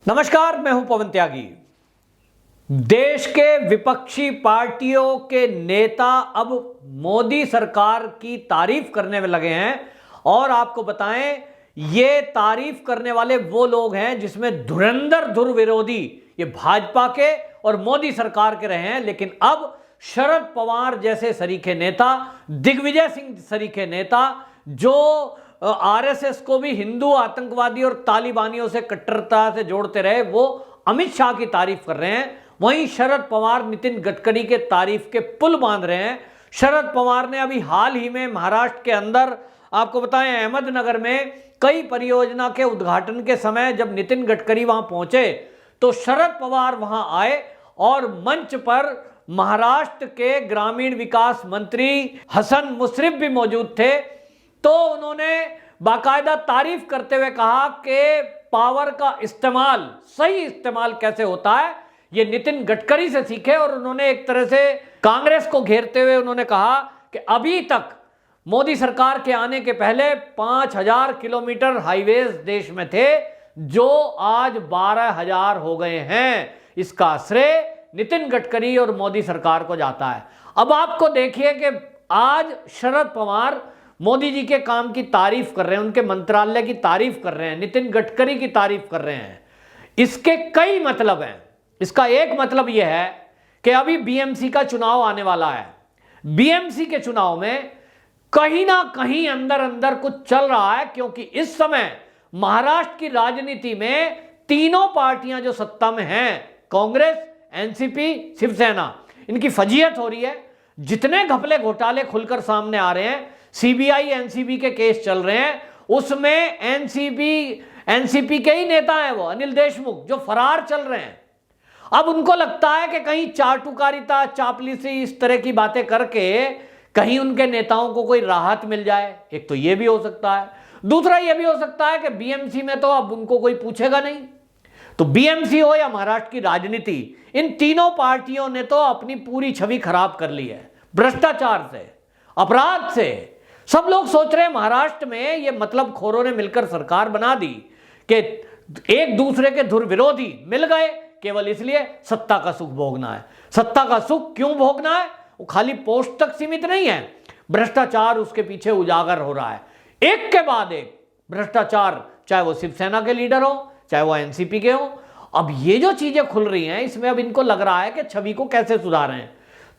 नमस्कार, मैं हूं पवन त्यागी। देश के विपक्षी पार्टियों के नेता अब मोदी सरकार की तारीफ करने में लगे हैं और आपको बताएं, ये तारीफ करने वाले वो लोग हैं जिसमें धुरंधर धुर विरोधी ये भाजपा के और मोदी सरकार के रहे हैं, लेकिन अब शरद पवार जैसे सरीखे नेता, दिग्विजय सिंह सरीखे नेता जो आरएसएस को भी हिंदू आतंकवादी और तालिबानियों से कट्टरता से जोड़ते रहे, वो अमित शाह की तारीफ कर रहे हैं। वहीं शरद पवार नितिन गडकरी के तारीफ के पुल बांध रहे हैं। शरद पवार ने अभी हाल ही में महाराष्ट्र के अंदर आपको बताएं, अहमदनगर में कई परियोजना के उद्घाटन के समय जब नितिन गडकरी वहां पहुंचे तो शरद पवार वहां आए और मंच पर महाराष्ट्र के ग्रामीण विकास मंत्री हसन मुश्रीफ भी मौजूद थे। तो उन्होंने बाकायदा तारीफ करते हुए कहा कि पावर का इस्तेमाल, सही इस्तेमाल कैसे होता है, ये नितिन गडकरी से सीखे। और उन्होंने एक तरह से कांग्रेस को घेरते हुए उन्होंने कहा कि अभी तक मोदी सरकार के आने के पहले 5000 किलोमीटर हाईवेज देश में थे, जो आज 12000 हो गए हैं। इसका श्रेय नितिन गडकरी और मोदी सरकार को जाता है। अब आपको देखिए कि आज शरद पवार मोदी जी के काम की तारीफ कर रहे हैं, उनके मंत्रालय की तारीफ कर रहे हैं, नितिन गडकरी की तारीफ कर रहे हैं। इसके कई मतलब हैं। इसका एक मतलब यह है कि अभी बीएमसी का चुनाव आने वाला है। बीएमसी के चुनाव में कहीं ना कहीं अंदर अंदर कुछ चल रहा है, क्योंकि इस समय महाराष्ट्र की राजनीति में तीनों पार्टियां जो सत्ता में हैं, कांग्रेस, एनसीपी, शिवसेना, इनकी फजीहत हो रही है। जितने घपले घोटाले खुलकर सामने आ रहे हैं, सीबीआई एनसीबी के केस चल रहे हैं, उसमें एनसीपी के ही नेता हैं वो अनिल देशमुख, जो फरार चल रहे हैं। अब उनको लगता है कि कहीं चाटुकारिता, चापलूसी, इस तरह की बातें करके कहीं उनके नेताओं को कोई राहत मिल जाए। एक तो ये भी हो सकता है। दूसरा ये भी हो सकता है कि बीएमसी में तो अब उनको कोई पूछेगा नहीं। तो बीएमसी हो या महाराष्ट्र की राजनीति, इन तीनों पार्टियों ने तो अपनी पूरी छवि खराब कर ली है, भ्रष्टाचार से, अपराध से। सब लोग सोच रहे हैं महाराष्ट्र में ये मतलब खोरों ने मिलकर सरकार बना दी कि एक दूसरे के धुर विरोधी मिल गए, केवल इसलिए सत्ता का सुख भोगना है। सत्ता का सुख क्यों भोगना है? वो खाली पोस्ट तक सीमित नहीं है, भ्रष्टाचार उसके पीछे उजागर हो रहा है, एक के बाद एक भ्रष्टाचार, चाहे वो शिवसेना के लीडर हो, चाहे वो एनसीपी के हो। अब ये जो चीजें खुल रही हैं, इसमें अब इनको लग रहा है कि छवि को कैसे सुधारें।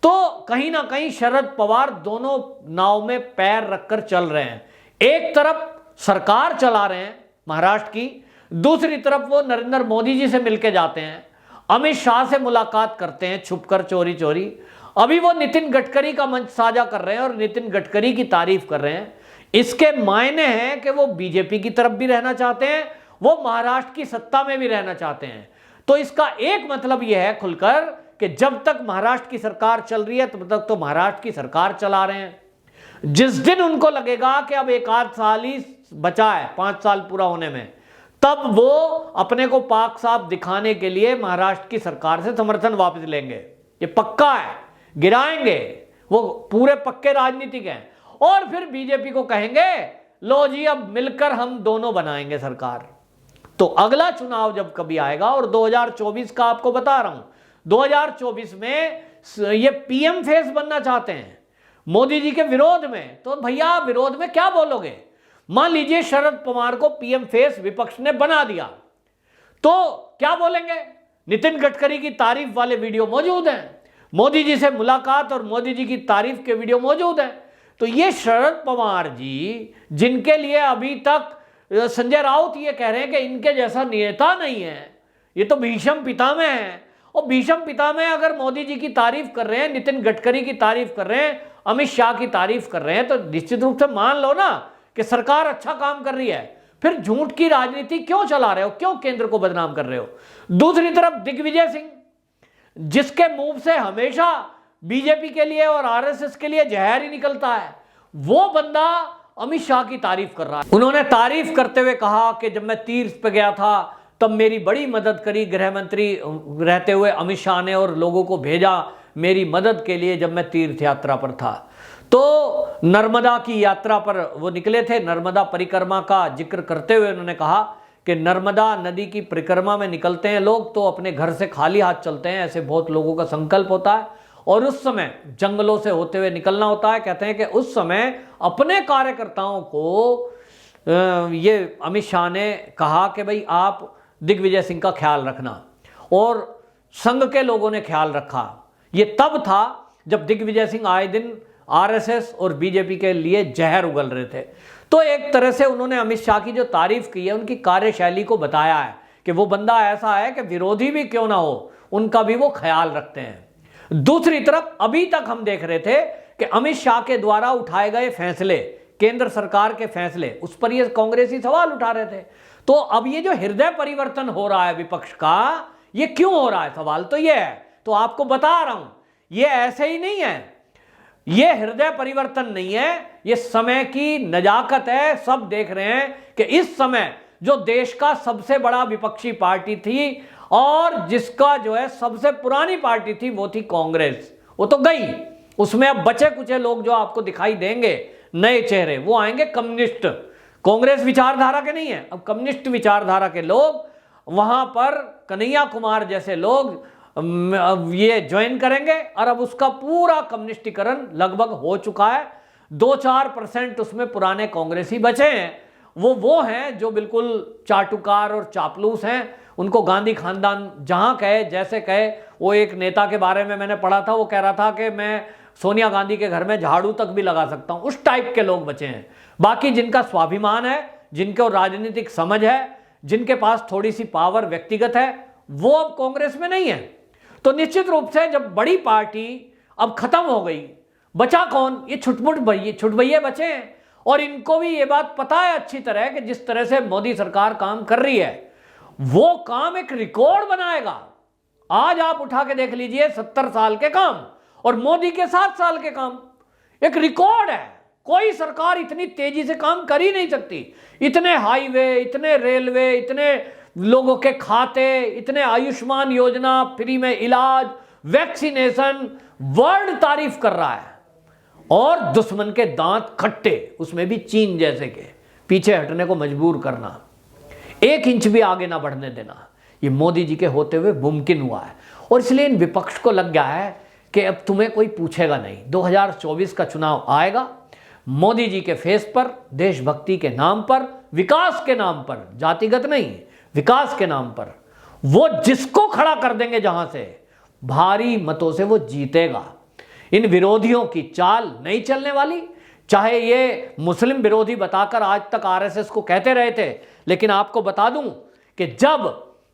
तो कहीं ना कहीं शरद पवार दोनों नाव में पैर रखकर चल रहे हैं। एक तरफ सरकार चला रहे हैं महाराष्ट्र की, दूसरी तरफ वो नरेंद्र मोदी जी से मिलके जाते हैं, अमित शाह से मुलाकात करते हैं छुपकर, चोरी चोरी। अभी वो नितिन गडकरी का मंच साझा कर रहे हैं और नितिन गडकरी की तारीफ कर रहे हैं। इसके मायने हैं कि वो बीजेपी की तरफ भी रहना चाहते हैं, वो महाराष्ट्र की सत्ता में भी रहना चाहते हैं। तो इसका एक मतलब यह है खुलकर कि जब तक महाराष्ट्र की सरकार चल रही है तब तक तो महाराष्ट्र की सरकार चला रहे हैं। जिस दिन उनको लगेगा कि अब एक आध साल ही बचा है 5 साल पूरा होने में, तब वो अपने को पाक साफ दिखाने के लिए महाराष्ट्र की सरकार से समर्थन वापस लेंगे। ये पक्का है, गिराएंगे। वो पूरे पक्के राजनीतिक हैं। और फिर बीजेपी को कहेंगे, लो जी अब मिलकर हम दोनों बनाएंगे सरकार। तो अगला चुनाव जब कभी आएगा, और 2024 का आपको बता रहा हूं, 2024 में ये पीएम फेस बनना चाहते हैं मोदी जी के विरोध में। तो भैया विरोध में क्या बोलोगे? मान लीजिए शरद पवार को पीएम फेस विपक्ष ने बना दिया, तो क्या बोलेंगे? नितिन गडकरी की तारीफ वाले वीडियो मौजूद हैं, मोदी जी से मुलाकात और मोदी जी की तारीफ के वीडियो मौजूद हैं। तो ये शरद पवार जी, जिनके लिए अभी तक संजय राउत ये कह रहे हैं कि इनके जैसा नेता नहीं है, ये तो भीष्म पितामह है। और भीष्म पितामह अगर मोदी जी की तारीफ कर रहे हैं, नितिन गडकरी की तारीफ कर रहे हैं, अमित शाह की तारीफ कर रहे हैं, तो निश्चित रूप से मान लो ना कि सरकार अच्छा काम कर रही है। फिर झूठ की राजनीति क्यों चला रहे हो? क्यों केंद्र को बदनाम कर रहे हो? दूसरी तरफ दिग्विजय सिंह, जिसके मुंह से हमेशा बीजेपी के लिए और आरएसएस के लिए जहर ही निकलता है, वो बंदा अमित शाह की तारीफ कर रहा है। उन्होंने तारीफ करते हुए कहा कि जब मैं तीर्थ पे गया था तब मेरी बड़ी मदद करी गृह मंत्री रहते हुए अमित शाह ने, और लोगों को भेजा मेरी मदद के लिए जब मैं तीर्थ यात्रा पर था। तो नर्मदा की यात्रा पर वो निकले थे, नर्मदा परिक्रमा का जिक्र करते हुए उन्होंने कहा कि नर्मदा नदी की परिक्रमा में निकलते हैं लोग तो अपने घर से खाली हाथ चलते हैं, ऐसे बहुत लोगों का संकल्प होता है। और उस समय जंगलों से होते हुए निकलना होता है। कहते हैं कि उस समय अपने कार्यकर्ताओं को ये अमित शाह ने कहा कि भाई आप दिग्विजय सिंह का ख्याल रखना, और संघ के लोगों ने ख्याल रखा। ये तब था जब दिग्विजय सिंह आए दिन आरएसएस और बीजेपी के लिए जहर उगल रहे थे। तो एक तरह से उन्होंने अमित शाह की जो तारीफ की है, उनकी कार्यशैली को बताया है कि वो बंदा ऐसा है कि विरोधी भी क्यों ना हो उनका भी वो ख्याल रखते हैं। दूसरी तरफ अभी तक हम देख रहे थे कि अमित शाह के द्वारा उठाए गए फैसले, केंद्र सरकार के फैसले, उस पर ये कांग्रेसी सवाल उठा रहे थे। तो अब ये जो हृदय परिवर्तन हो रहा है विपक्ष का, ये क्यों हो रहा है? सवाल तो ये है। तो आपको बता रहा हूं, ये ऐसे ही नहीं है, ये हृदय परिवर्तन नहीं है, ये समय की नजाकत है। सब देख रहे हैं कि इस समय जो देश का सबसे बड़ा विपक्षी पार्टी थी और जिसका जो है सबसे पुरानी पार्टी थी वो थी कांग्रेस, वो तो गई। उसमें अब बचे कुचे लोग जो आपको दिखाई देंगे, नए चेहरे, वो आएंगे कम्युनिस्ट। कांग्रेस विचारधारा के नहीं है, अब कम्युनिस्ट विचारधारा के लोग वहां पर कन्हैया कुमार जैसे लोग ये ज्वाइन करेंगे। और अब उसका पूरा कम्युनिस्टीकरण लगभग हो चुका है। 2-4% उसमें पुराने कांग्रेसी बचे हैं, वो हैं जो बिल्कुल चाटुकार और चापलूस हैं। उनको गांधी खानदान जहां कहे जैसे कहे। वो एक नेता के बारे में मैंने पढ़ा था, वो कह रहा था कि मैं सोनिया गांधी के घर में झाड़ू तक भी लगा सकता हूं। उस टाइप के लोग बचे हैं। बाकी जिनका स्वाभिमान है, जिनको राजनीतिक समझ है, जिनके पास थोड़ी सी पावर व्यक्तिगत है, वो अब कांग्रेस में नहीं है। तो निश्चित रूप से जब बड़ी पार्टी अब खत्म हो गई, बचा कौन? ये छुटभइये बचे हैं। और इनको भी ये बात पता है अच्छी तरह कि जिस तरह से मोदी सरकार काम कर रही है, वो काम एक रिकॉर्ड बनाएगा। आज आप उठा के देख लीजिए 70 साल के काम और मोदी के 7 साल के काम, एक रिकॉर्ड है। कोई सरकार इतनी तेजी से काम कर ही नहीं सकती। इतने हाईवे, इतने रेलवे, इतने लोगों के खाते, इतने आयुष्मान योजना, फ्री में इलाज, वैक्सीनेशन, वर्ल्ड तारीफ कर रहा है। और दुश्मन के दांत खट्टे, उसमें भी चीन जैसे के, पीछे हटने को मजबूर करना, 1 इंच भी आगे ना बढ़ने देना, ये मोदी जी के होते हुए मुमकिन हुआ है। और इसलिए इन विपक्ष को लग गया है कि अब तुम्हें कोई पूछेगा नहीं। 2024 का चुनाव आएगा, मोदी जी के फेस पर, देशभक्ति के नाम पर, विकास के नाम पर, जातिगत नहीं, विकास के नाम पर वो जिसको खड़ा कर देंगे जहां से, भारी मतों से वो जीतेगा। इन विरोधियों की चाल नहीं चलने वाली। चाहे ये मुस्लिम विरोधी बताकर आज तक आरएसएस को कहते रहे थे, लेकिन आपको बता दूं कि जब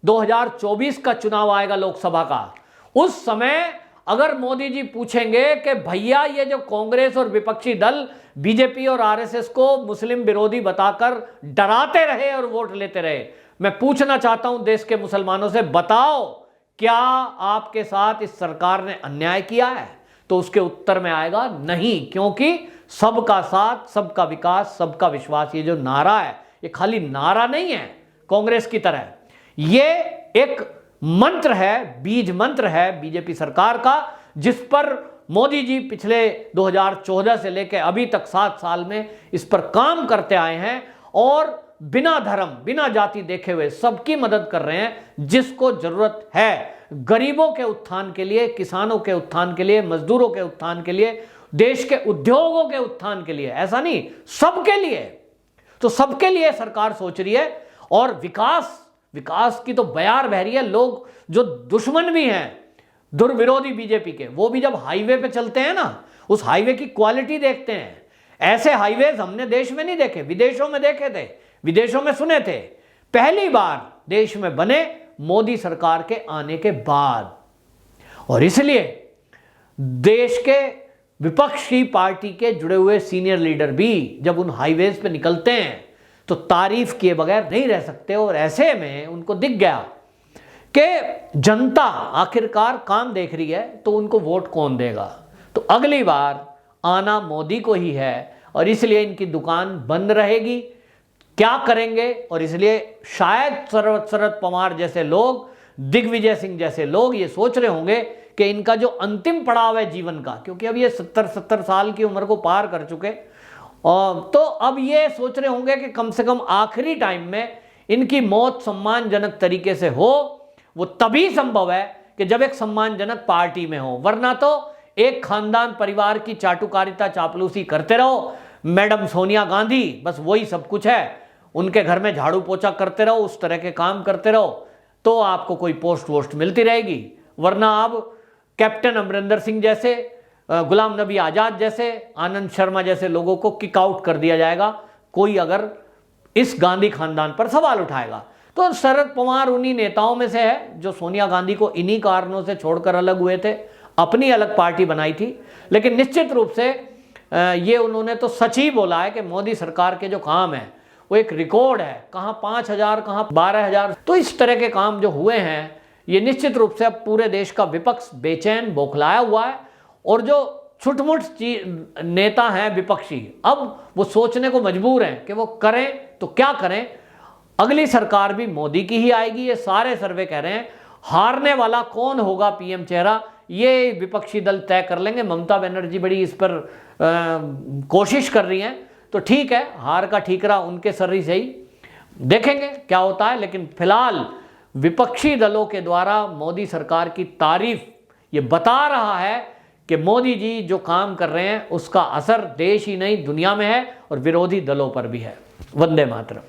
2024 का चुनाव आएगा लोकसभा का, उस समय अगर मोदी जी पूछेंगे कि भैया ये जो कांग्रेस और विपक्षी दल बीजेपी और आरएसएस को मुस्लिम विरोधी बताकर डराते रहे और वोट लेते रहे, मैं पूछना चाहता हूं देश के मुसलमानों से, बताओ क्या आपके साथ इस सरकार ने अन्याय किया है? तो उसके उत्तर में आएगा नहीं, क्योंकि सबका साथ, सबका विकास, सबका विश्वास, ये जो नारा है, ये खाली नारा नहीं है कांग्रेस की तरह, ये एक मंत्र है, बीज मंत्र है बीजेपी सरकार का, जिस पर मोदी जी पिछले 2014 से लेकर अभी तक 7 साल में इस पर काम करते आए हैं। और बिना धर्म, बिना जाति देखे हुए सबकी मदद कर रहे हैं जिसको जरूरत है, गरीबों के उत्थान के लिए, किसानों के उत्थान के लिए, मजदूरों के उत्थान के लिए, देश के उद्योगों के उत्थान के लिए, ऐसा नहीं, सबके लिए। तो सबके लिए सरकार सोच रही है। और विकास की तो बयार बह रही है। लोग जो दुश्मन भी हैं दुर्विरोधी बीजेपी के, वो भी जब हाईवे पे चलते हैं ना, उस हाईवे की क्वालिटी देखते हैं। ऐसे हाईवेज हमने देश में नहीं देखे, विदेशों में देखे थे, विदेशों में सुने थे। पहली बार देश में बने मोदी सरकार के आने के बाद। और इसलिए देश के विपक्षी पार्टी के जुड़े हुए सीनियर लीडर भी जब उन हाईवेज पे निकलते हैं तो तारीफ किए बगैर नहीं रह सकते। और ऐसे में उनको दिख गया कि जनता आखिरकार काम देख रही है, तो उनको वोट कौन देगा? तो अगली बार आना मोदी को ही है। और इसलिए इनकी दुकान बंद रहेगी। क्या करेंगे? और इसलिए शायद शरद पवार जैसे लोग, दिग्विजय सिंह जैसे लोग ये सोच रहे होंगे कि इनका जो अंतिम पड़ाव है जीवन का, क्योंकि अब ये 70 साल की उम्र को पार कर चुके, और तो अब ये सोच रहे होंगे कि कम से कम आखिरी टाइम में इनकी मौत सम्मानजनक तरीके से हो, वो तभी संभव है कि जब एक सम्मानजनक पार्टी में हो, वरना तो एक खानदान परिवार की चाटुकारिता चापलूसी करते रहो। मैडम सोनिया गांधी बस वही सब कुछ है, उनके घर में झाड़ू पोछा करते रहो, उस तरह के काम करते रहो तो आपको कोई पोस्ट वोस्ट मिलती रहेगी। वरना अब कैप्टन अमरिंदर सिंह जैसे, गुलाम नबी आज़ाद जैसे, आनंद शर्मा जैसे लोगों को किक आउट कर दिया जाएगा कोई अगर इस गांधी खानदान पर सवाल उठाएगा। तो शरद पवार उन्हीं नेताओं में से है जो सोनिया गांधी को इन्हीं कारणों से छोड़कर अलग हुए थे, अपनी अलग पार्टी बनाई थी। लेकिन निश्चित रूप से ये उन्होंने तो सच ही बोला है कि मोदी सरकार के जो काम है वो एक रिकॉर्ड है, कहाँ 5,000 कहाँ 12,000। तो इस तरह के काम जो हुए हैं ये निश्चित रूप से अब पूरे देश का विपक्ष बेचैन बौखलाया हुआ है। और जो छुटमुट नेता हैं विपक्षी, अब वो सोचने को मजबूर हैं कि वो करें तो क्या करें। अगली सरकार भी मोदी की ही आएगी, ये सारे सर्वे कह रहे हैं। हारने वाला कौन होगा पीएम चेहरा, ये विपक्षी दल तय कर लेंगे। ममता बनर्जी बड़ी इस पर कोशिश कर रही हैं, तो ठीक है, हार का ठीकरा उनके सर ही सही, देखेंगे क्या होता है। लेकिन फिलहाल विपक्षी दलों के द्वारा मोदी सरकार की तारीफ ये बता रहा है कि मोदी जी जो काम कर रहे हैं उसका असर देश ही नहीं दुनिया में है और विरोधी दलों पर भी है। वंदे मातरम।